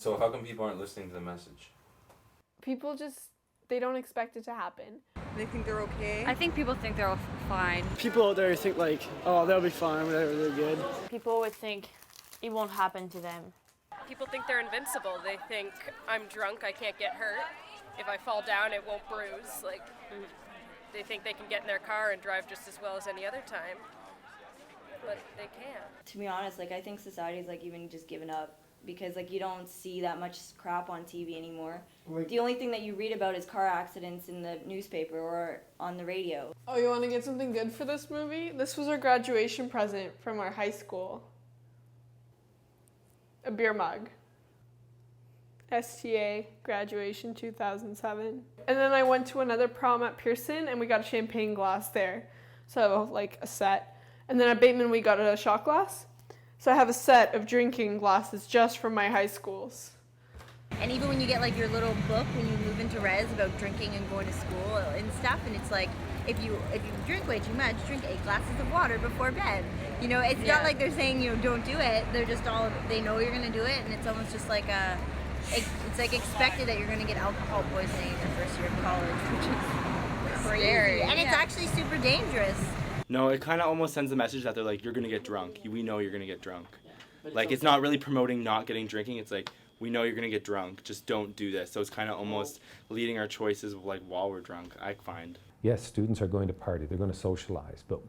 So how come people aren't listening to the message? People just, they don't expect it to happen. They think they're okay. I think people think they're fine. People out there think like, oh, they'll be fine, whatever, they're good. People would think it won't happen to them. People think they're invincible. They think, I'm drunk, I can't get hurt. If I fall down, it won't bruise. Like, they think they can get in their car and drive just as well as any other time. But they can't. To be honest, like, I think society's like even just given up because like you don't see that much crap on TV anymore. Like, the only thing that you read about is car accidents in the newspaper or on the radio. Oh, you want to get something good for this movie? This was our graduation present from our high school. A beer mug. STA, graduation 2007. And then I went to another prom at Pearson and we got a champagne glass there. So like a set. And then at Bateman we got a shot glass. So I have a set of drinking glasses just from my high schools. And even when you get like your little book when you move into res about drinking and going to school and stuff, and it's like if you drink way too much, drink 8 glasses of water before bed. You know, it's not like they're saying don't do it. They're just they know you're gonna do it, and it's almost just like it's like expected that you're gonna get alcohol poisoning in your first year of college, which is crazy. Scary. And it's actually super dangerous. No, it kind of almost sends a message that they're like, you're going to get drunk. We know you're going to get drunk. Like, it's not really promoting not getting drinking. It's like, we know you're going to get drunk. Just don't do this. So it's kind of almost leading our choices like while we're drunk, I find. Yes, students are going to party. They're going to socialize. But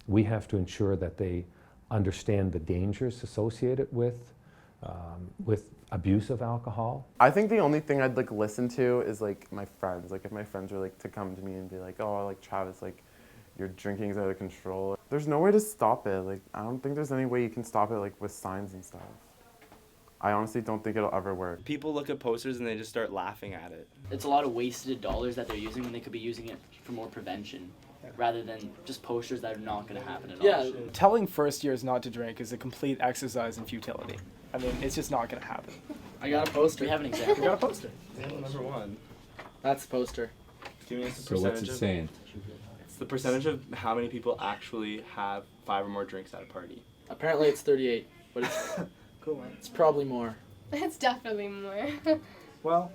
we have to ensure that they understand the dangers associated with abuse of alcohol. I think the only thing I'd like listen to is like my friends. Like if my friends were like to come to me and be like, oh, like Travis, like your drinking is out of control. There's no way to stop it. Like, I don't think there's any way you can stop it, like, with signs and stuff. I honestly don't think it'll ever work. People look at posters and they just start laughing at it. It's a lot of wasted dollars that they're using when they could be using it for more prevention, rather than just posters that are not going to happen at all. Yeah, telling first years not to drink is a complete exercise in futility. I mean, it's just not going to happen. I got a poster. We have an example. We got a poster. Example number 1. That's the poster. Give me a So what's it saying? The percentage of how many people actually have 5 or more drinks at a party. Apparently it's 38, but it's Cool, man. it's probably more. It's definitely more. Well,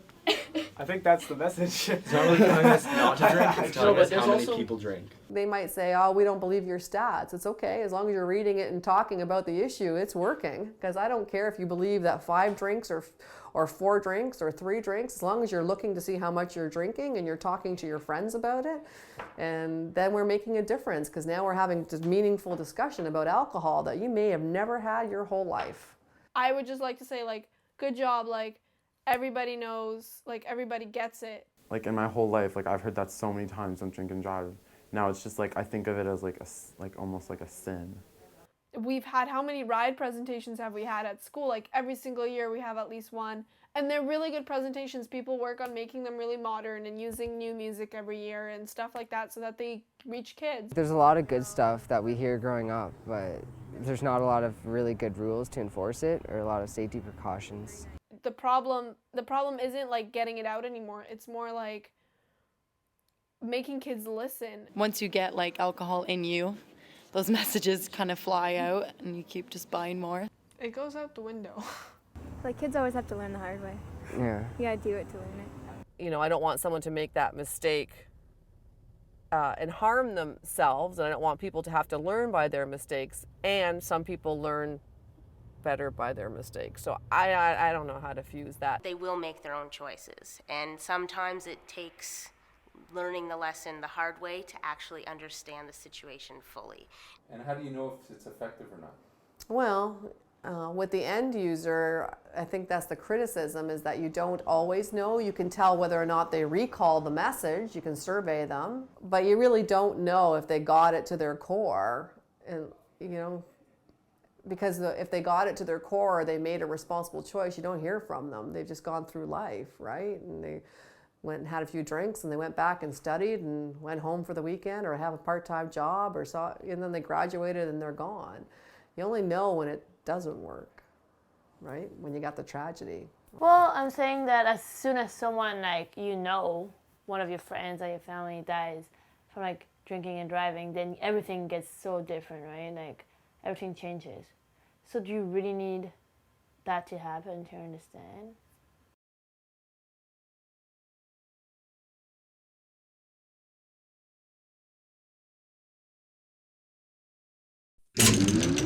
I think that's the message. It's not really telling us not to drink, it's telling us how many people drink. They might say, oh, we don't believe your stats. It's okay, as long as you're reading it and talking about the issue, it's working. Because I don't care if you believe that 5 drinks or 4 drinks or 3 drinks, as long as you're looking to see how much you're drinking and you're talking to your friends about it, and then we're making a difference, because now we're having this meaningful discussion about alcohol that you may have never had your whole life. I would just like to say, like, good job, like, everybody knows, like, everybody gets it. Like in my whole life, like I've heard that so many times, don't drink and drive. Now it's just like, I think of it as like almost like a sin. We've had, how many ride presentations have we had at school? Like every single year we have at least one. And they're really good presentations. People work on making them really modern and using new music every year and stuff like that so that they reach kids. There's a lot of good stuff that we hear growing up, but there's not a lot of really good rules to enforce it or a lot of safety precautions. The problem isn't like getting it out anymore. It's more like making kids listen. Once you get like alcohol in you, those messages kind of fly out and you keep just buying more. It goes out the window. Like kids always have to learn the hard way. Yeah. You gotta do it to learn it. You know, I don't want someone to make that mistake and harm themselves, and I don't want people to have to learn by their mistakes, and some people learn better by their mistakes. So I don't know how to fuse that. They will make their own choices, and sometimes it takes learning the lesson the hard way to actually understand the situation fully. And how do you know if it's effective or not? Well, with the end user, I think that's the criticism, is that you don't always know. You can tell whether or not they recall the message, you can survey them, but you really don't know if they got it to their core. And, you know, because if they got it to their core or they made a responsible choice, you don't hear from them. They've just gone through life, right? And they went and had a few drinks and they went back and studied and went home for the weekend or have a part-time job and then they graduated and they're gone. You only know when it doesn't work, right? When you got the tragedy. Well, I'm saying that as soon as someone, like, you know, one of your friends or your family dies from like drinking and driving, then everything gets so different, right? Like everything changes. So do you really need that to happen to understand? it.